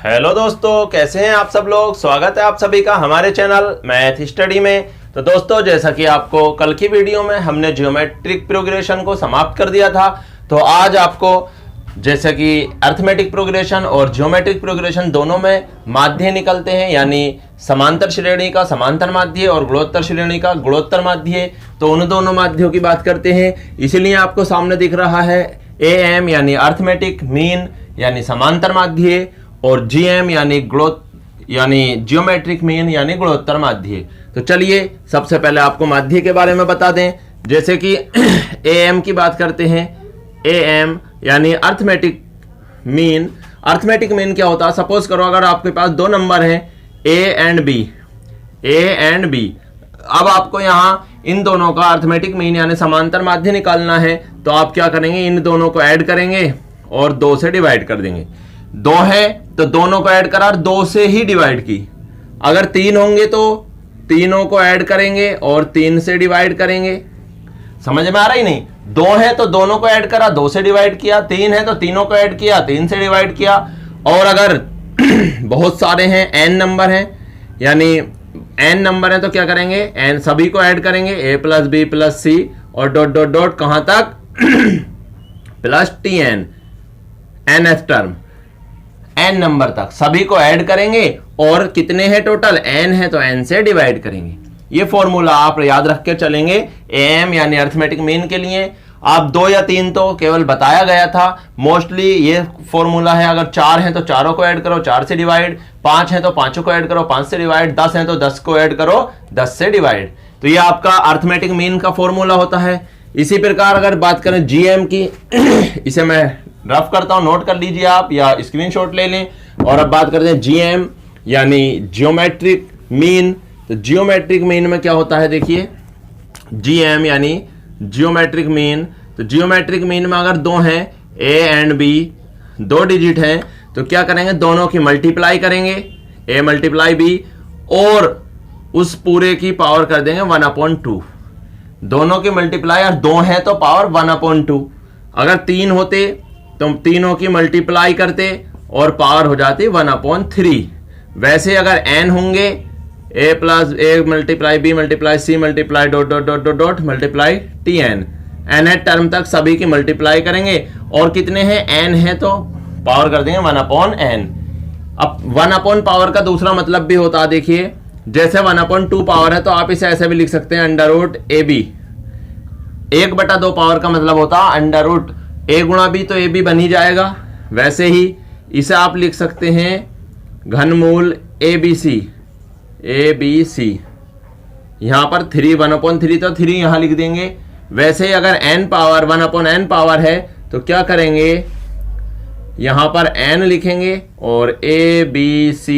Hello दोस्तों, कैसे हैं आप सब लोग। स्वागत है आप सभी का हमारे चैनल मैथ स्टडी में। तो दोस्तों, जैसा कि आपको कल की वीडियो में हमने ज्योमेट्रिक प्रोग्रेशन को समाप्त कर दिया था, तो आज आपको जैसे कि अर्थमेटिक प्रोग्रेशन और ज्योमेट्रिक प्रोग्रेशन दोनों में माध्य निकलते हैं, यानी समांतर श्रेणी का समांतर माध्य और गुणोत्तर श्रेणी का गुणोत्तर माध्य, तो उन दोनों माध्यों की बात करते हैं। इसीलिए आपको सामने दिख रहा है AM यानी अर्थमेटिक मीन यानी समांतर माध्य और GM यानी ज्योमेट्रिक मीन यानी गुणोत्तर माध्य। तो चलिए सबसे पहले आपको माध्य के बारे में बता दें। जैसे कि AM की बात करते हैं। AM यानी अर्थमेटिक मीन। अर्थमेटिक मीन क्या होता है? सपोज करो अगर आपके पास दो नंबर हैं A एंड B, अब आपको यहाँ इन दोनों का अर्थमेटिक मीन यानी समांतर माध्य निकालना है, तो आप क्या करेंगे, इन दोनों को ऐड करेंगे और 2 से डिवाइड कर देंगे। 2 है तो दोनों को ऐड करा और 2 से ही डिवाइड की। अगर 3 होंगे तो तीनों को ऐड करेंगे और 3 से डिवाइड करेंगे। समझ में आ रहा ही नहीं? 2 है तो दोनों को ऐड करा, 2 से डिवाइड किया। 3 है तो तीनों को ऐड किया, 3 से डिवाइड किया। और अगर बहुत सारे हैं, n नंबर हैं, यानी n नंबर है तो क्या करेंगे, n सभी को ऐड करेंगे, a प्लस बी प्लस सी और डॉट डॉट डॉट कहां तक plus tn, nth term n number तक सभी को ऐड करेंगे। और कितने हैं टोटल? n है तो n से डिवाइड करेंगे। ये फॉर्मूला आप याद रख के चलेंगे AM यानी अर्थमेटिक मीन के लिए। आप 2 या 3 तो केवल बताया गया था, मोस्टली ये फॉर्मूला है। अगर 4 हैं तो चारों को ऐड करो, 4 से डिवाइड। 5 हैं तो 5 को ऐड करो, 5 से डिवाइड। 10 हैं तो 10 को ऐड करो, 10 से डिवाइड। तो ये आपका अर्थमेटिक मीन का फॉर्मूला होता है। इसी प्रकार अगर बात करें GM की, इसे मैं रफ करता हूं, नोट कर लीजिए आप या स्क्रीनशॉट ले लें। और अब बात करते हैं GM यानी ज्योमेट्रिक मीन। तो ज्योमेट्रिक मीन में क्या होता है, देखिए GM यानी ज्योमेट्रिक मीन। तो ज्योमेट्रिक मीन में अगर 2 हैं A एंड B, 2 डिजिट हैं, तो क्या करेंगे, दोनों की मल्टीप्लाई करेंगे, A मल्टीप्लाई B, और उस पूरे की पावर कर देंगे 1/2। दोनों की मल्टीप्लाई, और 2 है तो पावर 1/2। अगर 3 होते तो तीनों की मल्टीप्लाई करते और पावर हो जाती 1/3। वैसे अगर n होंगे, a plus a multiply b multiply c multiply dot dot dot dot dot multiply tn, nth term तक सभी की मल्टीप्लाई करेंगे। और कितने हैं, n है तो पावर कर देंगे 1/n। अब 1 पावर का दूसरा मतलब भी होता है, देखिए जैसे 1/2 पावर है तो आप इसे ऐसे भी लिख सकते हैं √AB। 1/2 पावर का मतलब होता है अंडर a गुणा b, तो ab बन ही जाएगा। वैसे ही इसे आप लिख सकते हैं घनमूल ABC। यहां पर 1/3 तो 3 यहां लिख देंगे। वैसे ही अगर n पावर 1/n पावर है तो क्या करेंगे, यहां पर n लिखेंगे और ABC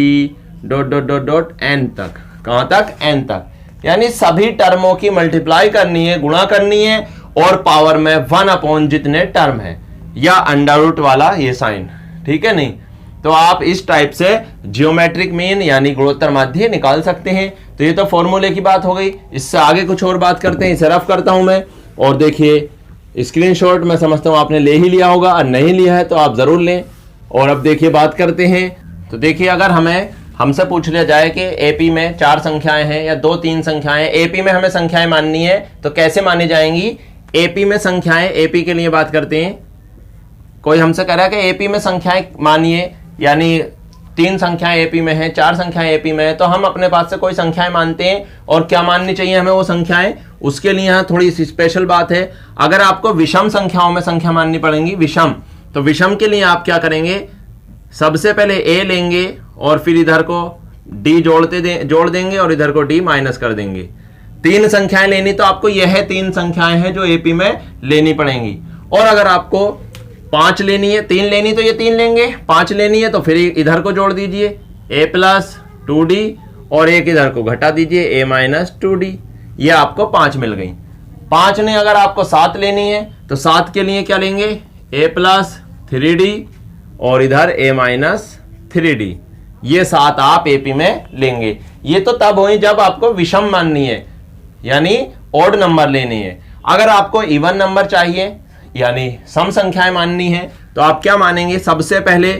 dot dot dot dot n तक। कहां तक? n तक। यानी सभी टर्मों की मल्टीप्लाई करनी है, गुणा करनी है, और पावर में 1 जितने टर्म है, या अंडर वाला ये साइन, ठीक है नहीं? तो आप इस टाइप से ज्योमेट्रिक मीन यानी गुणोत्तर माध्य निकाल सकते हैं। तो ये तो फॉर्मूले की बात हो गई। इससे आगे कुछ और बात करते हैं, इसे रफ करता हूं मैं। और देखिए स्क्रीनशॉट मैं समझता हूं आपने ले ही लिया होगा, और नहीं लिया है तो आप जरूर लें। और अब देखिए बात करते हैं। तो देखिए अगर हमसे पूछ लिया जाए कि AP में 4 संख्याएं हैं या 2-3 संख्याएं, AP में हमें संख्याएं माननी है तो कैसे मानी जाएंगी? AP में संख्याएं, AP के लिए बात करते हैं। कोई हमसे कह रहा है कि AP में संख्याएं मानिए, यानी 3 संख्याएं AP में हैं, 4 संख्याएं AP में है, तो हम अपने पास से कोई संख्याएं मानते हैं। और क्या माननी चाहिए हमें वो संख्याएं? उसके लिए यहाँ थोड़ी सी स्पेशल बात है। अगर आपको विषम संख्याओं में संख्या माननी पड़ेंगी, विषम, तो विषम के लिए आप क्या करेंगे, सबसे पहले A लेंगे और फिर इधर को D जोड़ देंगे और इधर को D माइनस कर देंगे। 3 संख्याएं लेनी तो आपको यह 3 संख्याएं हैं जो AP में लेनी पड़ेंगी। और अगर आपको 5 लेनी है, 3 लेनी तो ये 3 लेंगे, 5 लेनी है तो फिर इधर को जोड़ दीजिए a प्लस 2d, और एक इधर को घटा दीजिए a माइनस 2d। ये आपको 5 मिल गई। 5 ने अगर आपको 7 लेनी है तो 7 के लिए क्या लेंगे, a प्लस 3d और इधर a माइनस 3d। ये 7 आप AP में लेंगे। ये तो तब हुई जब आपको विषम माननी है, यानी ऑड नंबर लेनी है। अगर आपको इवन नंबर चाहिए यानी सम संख्याएं माननी है तो आप क्या मानेंगे, सबसे पहले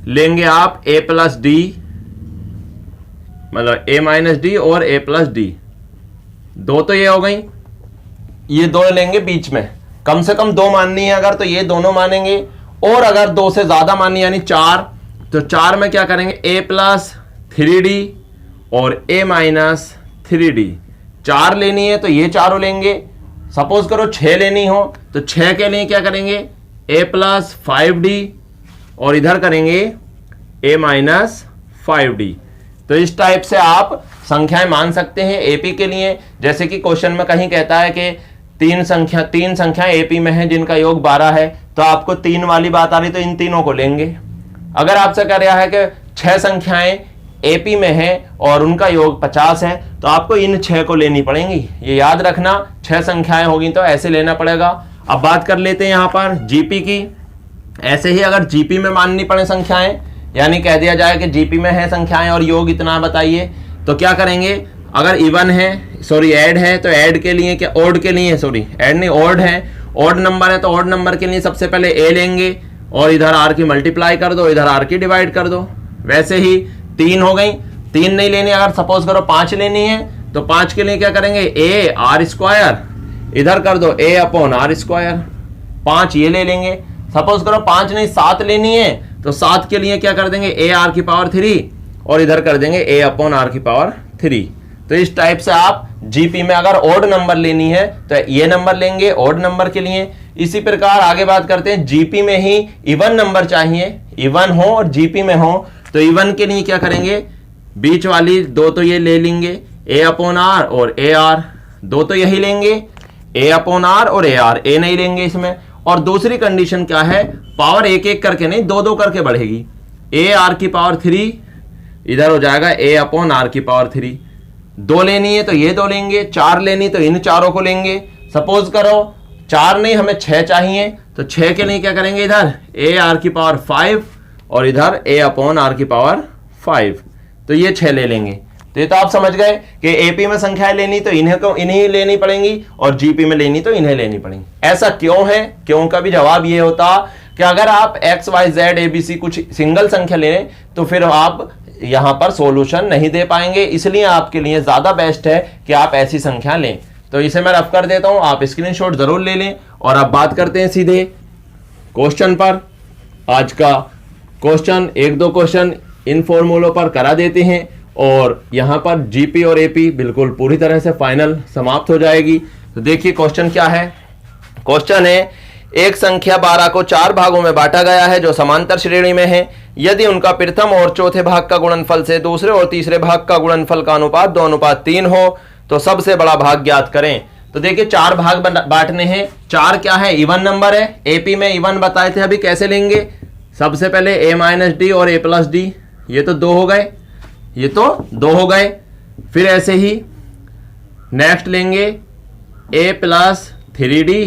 लेंगे आप a प्लस डी, मतलब a माइनस डी और a प्लस डी, दो तो ये हो गई, ये दो लेंगे बीच में, कम से कम दो माननी है अगर, तो ये दोनों मानेंगे। और अगर दो से ज्यादा माननी यानी चार, तो चार में क्या करेंगे, a प्लस थ्री डी और a माइनस थ्री डी, चार लेनी है तो ये चारों लेंगे। सपोज करो 6 लेनी हो तो 6 के लिए क्या करेंगे, a प्लस 5d और इधर करेंगे a माइनस 5d। तो इस टाइप से आप संख्याएं मान सकते हैं एपी के लिए। जैसे कि क्वेश्चन में कहीं कहता है कि तीन संख्याएं एपी में हैं जिनका योग 12 है, तो आपको 3 वाली बात आ रही तो इन तीनों को लेंगे। अगर आपसे कह रहा है कि 6 संख्याएं एपी में हैं और उनका योग 50 है, तो आपको इन 6 को लेनी पड़ेंगी। ये याद रखना, 6 संख्याएं होगी तो ऐसे लेना पड़ेगा। अब बात कर लेते हैं यहां पर जीपी की। ऐसे ही अगर जीपी में माननी पड़े संख्याएं, यानी कह दिया जाए कि जीपी में है संख्याएं और योग इतना बताइए, तो क्या करेंगे, अगर इवन है, सॉरी ऐड है, तो ऐड के लिए क्या, ओड के लिए, सॉरी ऐड नहीं ओड है, ओड नंबर है तो ओड नंबर के लिए सबसे पहले ए लेंगे और इधर आर की मल्टीप्लाई कर दो, इधर आर की डिवाइड कर दो। वैसे ही 3 हो गई, 3 नहीं लेनी, अगर सपोज करो 5 लेनी है तो 5 के लिए क्या करेंगे, ए आर स्क्वायर, इधर कर दो ए अपॉन आर स्क्वायर, 5 ये ले लेंगे। सपोज करो 5 नहीं 7 लेनी है तो 7 के लिए क्या कर देंगे, ए आर की पावर 3 और इधर कर देंगे ए अपॉन आर की पावर 3। तो इस टाइप से आप जीपी में अगर ओड नंबर लेनी है तो ये नंबर लेंगे ओड नंबर के लिए। इसी प्रकार आगे बात करते हैं, जीपी में ही इवन नंबर चाहिए, इवन हो और जीपी में हो, तो इवन के लिए क्या करेंगे, बीच वाली दो तो ये ले लेंगे, ए अपॉन आर और ए आर, दो तो यही लेंगे, ए अपॉन आर और ए आर, ए नहीं लेंगे इसमें। और दूसरी कंडीशन क्या है, पावर एक एक करके नहीं, दो दो करके बढ़ेगी, ए आर की पावर 3 इधर हो जाएगा ए अपॉन आर की पावर 3। 2 लेनी है तो ये 2 लेंगे, 4 लेनी तो इन चारों को लेंगे। सपोज करो 4 नहीं हमें 6 चाहिए, तो 6 के लिए क्या करेंगे, इधर ए आर की पावर 5 और इधर ए अपॉन आर की पावर 5, तो ये 6 ले लेंगे। तो ये तो आप समझ गए कि एपी में संख्याएं लेनी तो इन्हीं लेनी पड़ेंगी और जीपी में लेनी तो इन्हें लेनी पड़ेंगी। ऐसा क्यों है, क्यों का भी जवाब ये होता कि अगर आप एक्स वाई जेड एबीसी कुछ सिंगल संख्या लें तो फिर आप यहां पर सॉल्यूशन नहीं दे पाएंगे, इसलिए आपके लिए ज्यादा बेस्ट है कि आप ऐसी संख्या लें। तो इसे मैं रफ कर देता हूं, आप स्क्रीनशॉट जरूर ले लें। और अब बात करते हैं सीधे क्वेश्चन पर। आज का क्वेश्चन 1-2 क्वेश्चन इन फॉर्मूलों पर करा देते हैं और यहां पर जीपी और एपी बिल्कुल पूरी तरह से फाइनल समाप्त हो जाएगी। तो देखिए क्वेश्चन क्या है। क्वेश्चन है, एक संख्या 12 को 4 भागों में बांटा गया है जो समांतर श्रेणी में है। यदि उनका प्रथम और चौथे भाग का गुणनफल से दूसरे और तीसरे भाग का गुणनफल का अनुपात 2:3 हो तो सबसे बड़ा भाग ज्ञात करें। तो देखिए 4 भाग बांटने हैं। 4 क्या है, इवन नंबर है। एपी में इवन बताए थे, अभी कैसे लेंगे, सबसे पहले ए माइनस डी और ए प्लस डी, ये तो 2 हो गए, ये तो 2 हो गए। फिर ऐसे ही नेक्स्ट लेंगे ए प्लस 3d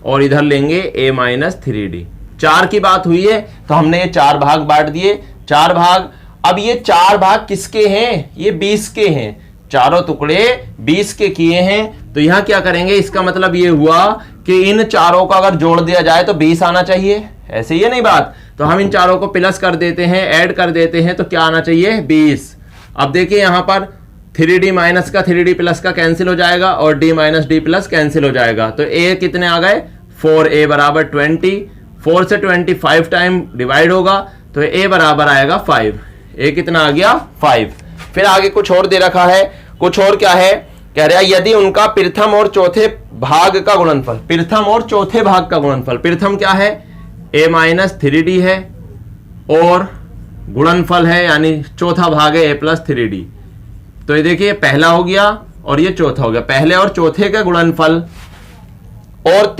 और इधर लेंगे ए माइनस 3d। 4 की बात हुई है तो हमने ये 4 भाग बांट दिए, 4 भाग। अब ये 4 भाग किसके हैं, ये 20 के हैं, चारों टुकड़े 20 के किए हैं। तो यहां क्या करेंगे, इसका मतलब ये हुआ कि इन चारों को अगर जोड़ दिया जाए तो 20 आना चाहिए, ऐसे ही है नहीं बात। तो हम इन चारों को प्लस कर देते हैं, ऐड कर देते हैं, तो क्या आना चाहिए, 20। अब देखिए यहां पर 3d माइनस का 3d प्लस का कैंसिल हो जाएगा और d minus d plus cancel हो जाएगा। तो a कितने आ गए, 4a बराबर 20, 4 से 25 टाइम डिवाइड होगा तो a बराबर आएगा 5। a कितना आ गया, 5। फिर आगे कुछ और दे रखा है, कुछ और क्या है, कह रहा है यदि उनका प्रथम और चौथे भाग का गुणनफल, प्रथम और चौथे भाग का गुणनफल, प्रथम क्या है, a माइनस 3d है और गुणनफल है यानी चौथा भाग है a प्लस 3d। तो ये देखिए पहला हो गया और ये चौथा हो गया, पहले और चौथे के गुणनफल और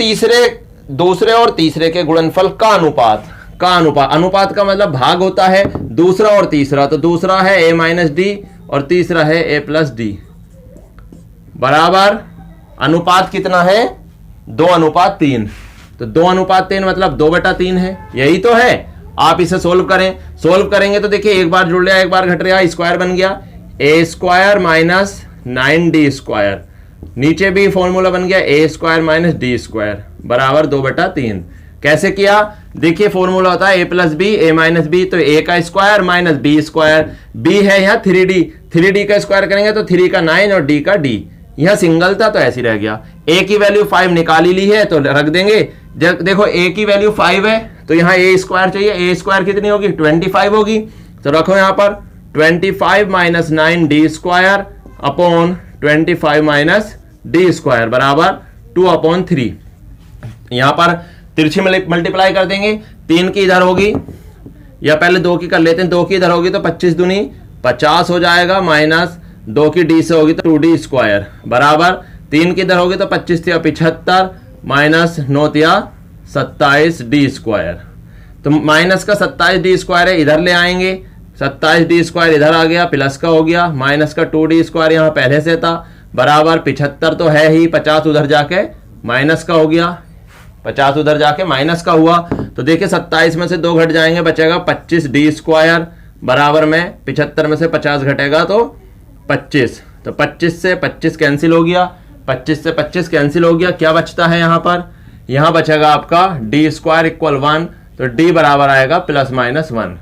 दूसरे और तीसरे के गुणनफल का अनुपात, अनुपात का मतलब भाग होता है दूसरा और तीसरा। तो दूसरा है a माइनस डी और तीसरा है a प्लस डी, बराबर अनुपात कितना है, 2:3। तो 2:3 मतलब 2/3 है, यही तो है। आप इसे सोल्व करें, सोल्व करेंगे तो देखिए एक बार जुड़ रहा एक बार घट रहा, स्क्वायर बन गया a square minus 9d square, नीचे भी फॉर्मूला बन गया a square minus d square बराबर 2/3। कैसे किया, देखिए फॉर्मूला होता है a plus b a minus b, तो ए का square minus b square, b है यहाँ 3d, 3d का स्क्वायर करेंगे तो 3 का 9 और d का d, यह सिंगल था तो ऐसे रह गया। a की वैल्यू 5 निकाली ली है तो रख देंगे। जब देखो a की वैल्यू 5 है तो यहाँ a स्क्वायर चाहिए, a स्क्वायर कितनी होगी 25 होगी, तो रखो यहाँ पर 25 minus 9d square upon 25 minus d square बराबर 2/3। यहाँ पर तिरछी मल्टीप्लाई कर देंगे, 3 की इधर होगी या पहले 2 की कर लेते हैं, 2 की इधर होगी तो 25 दूनी 50 हो जाएगा, माइनस 2 की d से होगी तो 2d स्क्वायर बराबर 3 की इधर होगी तो 25 या 75 माइनस 9 या 27d स्क्वायर, तो माइनस का 27d स्क्वायर है इधर ले आएंगे, 27d स्क्वायर इधर आ गया प्लस का हो गया, माइनस का 2d स्क्वायर यहाँ पहले से था बराबर 75 तो है ही, 50 उधर जाके माइनस का हो गया, 50 उधर जाके माइनस का हुआ, तो देखिए 27 में से 2 घट जाएंगे बचेगा 25d स्क्वायर बराबर में 75 में से 50 घटेगा तो 25, तो 25 से 25 कैंसिल हो गया, 25 से 25 कैंसिल हो गया, क्या बचता है यहाँ पर, यहाँ बचेगा आपका d स्क्वायर इक्वल 1, तो d बराबर आएगा प्लस माइनस 1,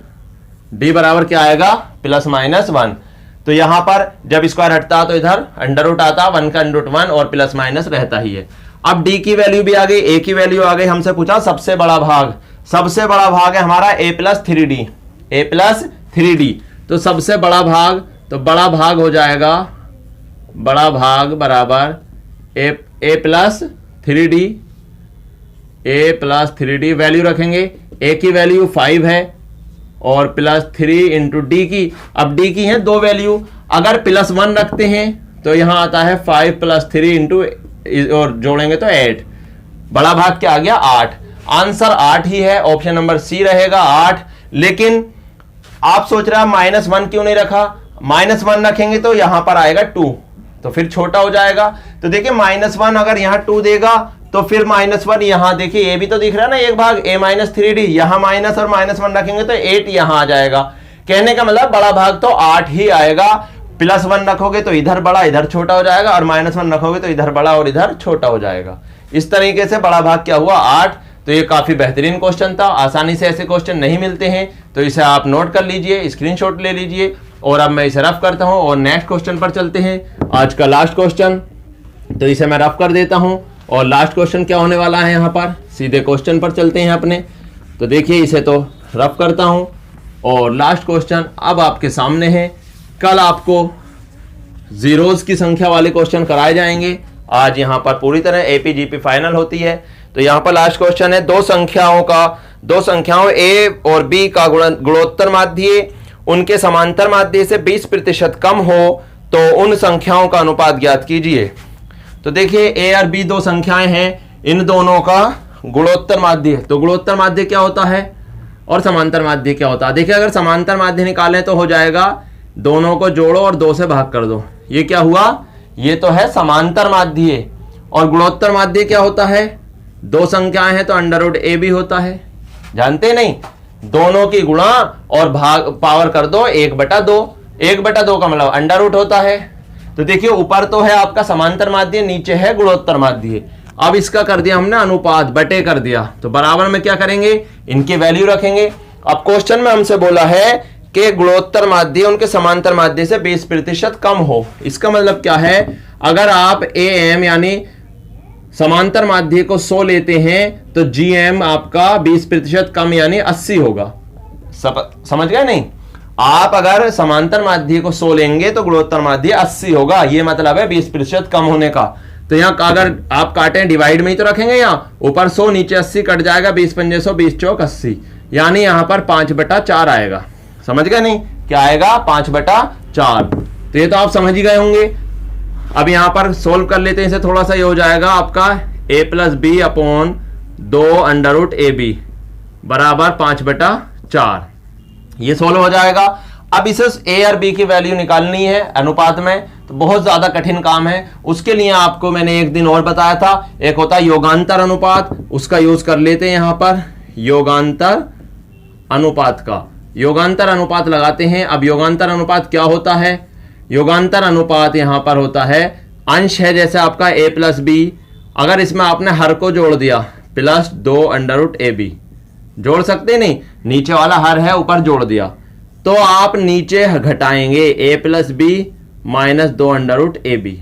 d बराबर क्या आएगा प्लस माइनस 1। तो यहाँ पर जब स्क्वायर हटता तो इधर अंडर रूट आता, 1 का अंडर रूट 1 और प्लस माइनस रहता ही है। अब d की वैल्यू भी आ गई, a की वैल्यू आ गई, हमसे पूछा सबसे बड़ा भाग, सबसे बड़ा भाग है हमारा a plus 3d, a plus 3d, तो सबसे बड़ा भाग, तो बड़ा भाग हो जाएगा बड़ा भाग बराबर a plus 3d, a plus 3d value रखेंगे, a की वैल्यू 5 है और प्लस 3 इंटू डी की, अब d की है 2 वैल्यू, अगर प्लस 1 रखते हैं तो यहां आता है 5 प्लस 3 इंटू और जोड़ेंगे तो 8, बड़ा भाग क्या आ गया 8, आंसर 8 ही है, ऑप्शन नंबर सी रहेगा 8। लेकिन आप सोच रहे हैं माइनस 1 क्यों नहीं रखा, माइनस 1 रखेंगे तो यहां पर आएगा 2, तो फिर छोटा हो जाएगा, तो देखिए माइनस 1 अगर यहां 2 देगा तो फिर माइनस 1 यहां देखिए ये भी तो दिख रहा है ना एक भाग a माइनस 3d, यहां माइनस और माइनस 1 रखेंगे तो 8 यहां आ जाएगा, कहने का मतलब बड़ा भाग तो 8 ही आएगा, प्लस 1 रखोगे तो इधर बड़ा इधर छोटा हो जाएगा और माइनस 1 रखोगे तो इधर बड़ा और इधर छोटा हो जाएगा। इस तरीके से बड़ा भाग क्या हुआ 8। तो ये काफी बेहतरीन क्वेश्चन था, आसानी से ऐसे क्वेश्चन नहीं मिलते हैं, तो इसे आप नोट कर लीजिए, स्क्रीनशॉट ले लीजिए। और अब मैं इसे रफ करता हूं और नेक्स्ट क्वेश्चन पर चलते हैं। आज का लास्ट क्वेश्चन, तो इसे मैं रफ कर देता हूं और लास्ट क्वेश्चन क्या होने वाला है, यहाँ पर सीधे क्वेश्चन पर चलते हैं अपने। तो देखिए इसे तो रफ करता हूं और लास्ट क्वेश्चन अब आपके सामने है। कल आपको जीरोज की संख्या वाले क्वेश्चन कराए जाएंगे, आज यहाँ पर पूरी तरह एपीजीपी फाइनल होती है। तो यहाँ पर लास्ट क्वेश्चन है, दो संख्याओं ए और बी का गुणोत्तर माध्य उनके समांतर माध्य से 20% कम हो तो उन संख्याओं का अनुपात ज्ञात कीजिए। तो देखिए ए और बी दो संख्याएं हैं, इन दोनों का गुणोत्तर माध्य, तो गुणोत्तर माध्य क्या होता है और समांतर माध्य क्या होता है। देखिए अगर समांतर माध्य निकालें तो हो जाएगा दोनों को जोड़ो और 2 से भाग कर दो, ये क्या हुआ, ये तो है समांतर माध्य। और गुणोत्तर माध्य क्या होता है, दो संख्याएं हैं तो अंडर रूट ए भी होता है, जानते नहीं, दोनों की गुणा और भाग पावर कर दो 1/2, 1/2 का मतलब अंडर रूट होता है। तो देखिए ऊपर तो है आपका समांतर माध्य, नीचे है गुणोत्तर माध्य। अब इसका कर दिया हमने अनुपात, बटे कर दिया, तो बराबर में क्या करेंगे, इनकी वैल्यू रखेंगे। अब क्वेश्चन में हमसे बोला है कि गुणोत्तर माध्य उनके समांतर माध्य से 20% कम हो। इसका मतलब क्या है, अगर आप AM यानी समांतर माध्य को 100 लेते हैं तो GM आपका 20% कम यानी 80 होगा। समझ गए नहीं, आप अगर समांतर माध्य को 100 लेंगे तो गुणोत्तर माध्य 80 होगा, ये मतलब है 20% कम होने का। तो यहाँ अगर आप काटें डिवाइड में ही तो रखेंगे, यहाँ ऊपर 100 नीचे 80 कट जाएगा, 20 पंजे 100 20 चौक 80, यानी यहाँ पर 5/4 आएगा। समझ गए नहीं, क्या आएगा 5/4। तो ये तो आप समझ ही गए होंगे। अब यहां पर सोल्व कर लेते हैं इसे थोड़ा सा, ये हो जाएगा आपका a plus b upon 2 under root a b बराबर 5/4, ये सोल्व हो जाएगा। अब इसे a और b की वैल्यू निकालनी है अनुपात में, तो बहुत ज्यादा कठिन काम है। उसके लिए आपको मैंने एक दिन और बताया था, एक होता है योगांतर अनुपात, उसका यूज कर लेते हैं यहां पर, योगांतर अनुपात का योगांतर अनुपात लगाते हैं। अब योगांतर अनुपात क्या होता है, योगांतर अनुपात यहां पर होता है, अंश है जैसे आपका a प्लस बी, अगर इसमें आपने हर को जोड़ दिया plus 2 under root a b जोड़ सकते नहीं, नीचे वाला हर है ऊपर जोड़ दिया, तो आप नीचे घटाएंगे a plus b minus 2 under root a b.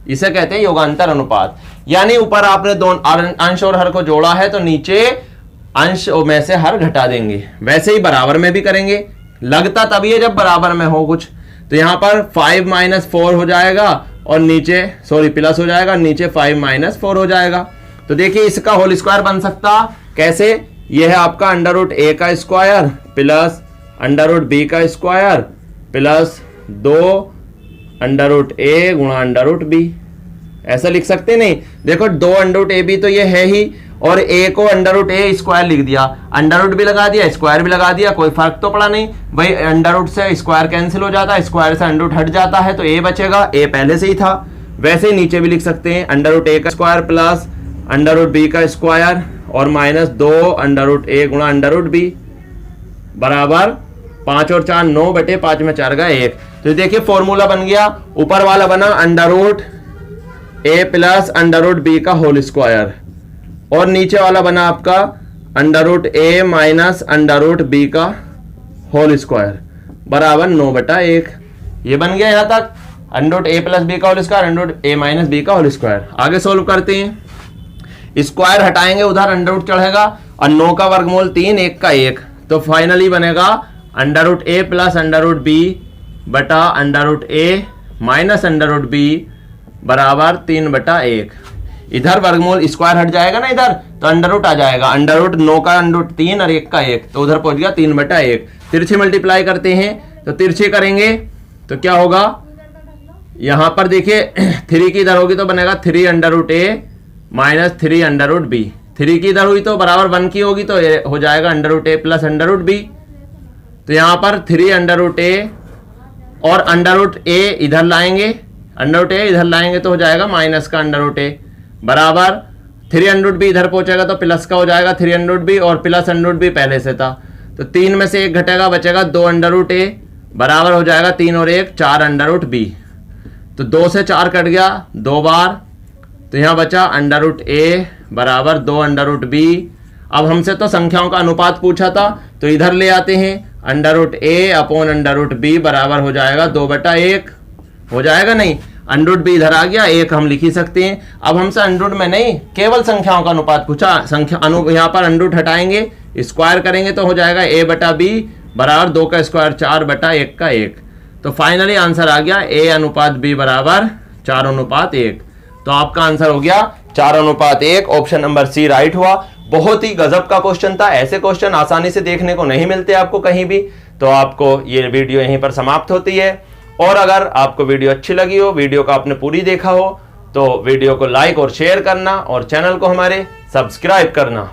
इसे कहते हैं योगांतर अनुपात। यानी ऊपर आपने दोनों अंश और हर को जोड़ा है तो नीचे अंश में से हर घटा देंगे। वैसे ही बराबर में भी करेंगे, लगता तभी है जब बराबर में हो कुछ। तो यहां पर 5 माइनस 4 हो जाएगा और नीचे प्लस हो जाएगा, नीचे 5 माइनस 4 हो जाएगा। तो देखिए इसका होल स्क्वायर बन सकता कैसे, यह है आपका अंडर रूट ए का square plus under root b का square plus 2 under root a गुणा अंडर रूट बी। ऐसा लिख सकते नहीं, देखो 2 अंडर रूट ए बी तो ये है ही, और ए को अंडर रूट ए स्क्वायर लिख दिया, अंडर रूट भी लगा दिया, स्क्वायर भी लगा दिया, कोई फर्क तो पड़ा नहीं भाई। अंडर रूट से स्क्वायर कैंसिल हो जाता है, स्क्वायर से अंडर रूट हट जाता है, तो ए बचेगा, ए पहले से ही था। वैसे ही नीचे भी लिख सकते हैं अंडर रूट ए का square plus under root b का स्क्वायर और माइनस 2 अंडर रूट ए गुणा अंडर रूट बी बराबर 5 और 4 9 बटे 5 में 4 का 1। तो देखिए फॉर्मूला बन गया, ऊपर वाला बना अंडर रूट ए प्लस अंडर रूट बी का होल स्क्वायर और नीचे वाला बना आपका अंडर रूट ए माइनस अंडर रूट बी का होल स्क्वायर बराबर 9 बटा 1। ये बन गया यहां तक अंडर रूट ए प्लस बी का होल स्क्वायर, अंडर रूट ए माइनस बी का होल स्क्वायर। आगे सोल्व करते हैं, स्क्वायर हटाएंगे उधर अंडर रूट चढ़ेगा और 9 का वर्गमूल 3 1 का 1, तो फाइनली बनेगा अंडर रूट ए प्लस अंडर रूट बी बटा अंडर रूट ए माइनस अंडर रूट बी बराबर 3 बटा 1। इधर वर्गमूल स्क्वायर हट जाएगा ना इधर, तो अंडर रूट आ जाएगा, अंडर रूट 9 का अंडर रूट 3 और 1 का 1, तो उधर पहुंच गया 3 बटा 1। तिरछे मल्टीप्लाई करते हैं, तो तिरछे करेंगे तो क्या होगा, यहां पर देखिए 3 की इधर होगी तो बनेगा 3 अंडर रूट ए माइनस 3 अंडर रूट बी। 3 की इधर हुई तो बराबर 1 की होगी तो हो जाएगा अंडर रूट ए प्लस अंडर रूट बी। तो यहां पर 3 अंडर रूट ए और अंडर रूट ए इधर लाएंगे, अंडर रूट ए इधर लाएंगे तो हो जाएगा माइनस का अंडर रूट ए बराबर 3 अंडर रूट बी इधर पहुंचेगा तो प्लस का हो जाएगा 3 अंडर रूट बी और प्लस अंडर रूट बी पहले से था, तो 3 में से 1 घटेगा, बचेगा 2 अंडर रूट ए बराबर हो जाएगा 3 और 1 4 अंडर रूट बी। तो 2 से 4 कट गया 2 बार, तो यहां बचा अंडर रूट ए बराबर 2 अंडर रूट बी। अब हमसे तो संख्याओं का अनुपात पूछा था तो इधर ले आते हैं, अंडर रूट ए अपॉन अंडर रूट बी बराबर हो जाएगा 2 बटा 1। हो जाएगा नहीं, अंडर रूट बी इधर आ गया, 1 हम लिख ही सकते हैं। अब हमसे अंडर रूट में नहीं, केवल संख्याओं का अनुपात पूछा, संख्या यहाँ पर अंडर रूट हटाएंगे, स्क्वायर करेंगे तो हो जाएगा a बटा बी बराबर 2 का स्क्वायर 4 बटा 1 का 1। तो फाइनली आंसर आ गया a अनुपात b बराबर 4 अनुपात 1। तो आपका आंसर हो गया 4 अनुपात 1, ऑप्शन नंबर सी राइट हुआ। बहुत ही गजब का क्वेश्चन था, ऐसे क्वेश्चन आसानी से देखने को नहीं मिलते आपको कहीं भी। तो आपको ये वीडियो यहीं पर समाप्त होती है, और अगर आपको वीडियो अच्छी लगी हो, वीडियो को आपने पूरी देखा हो, तो वीडियो को लाइक और शेयर करना और चैनल को हमारे सब्सक्राइब करना।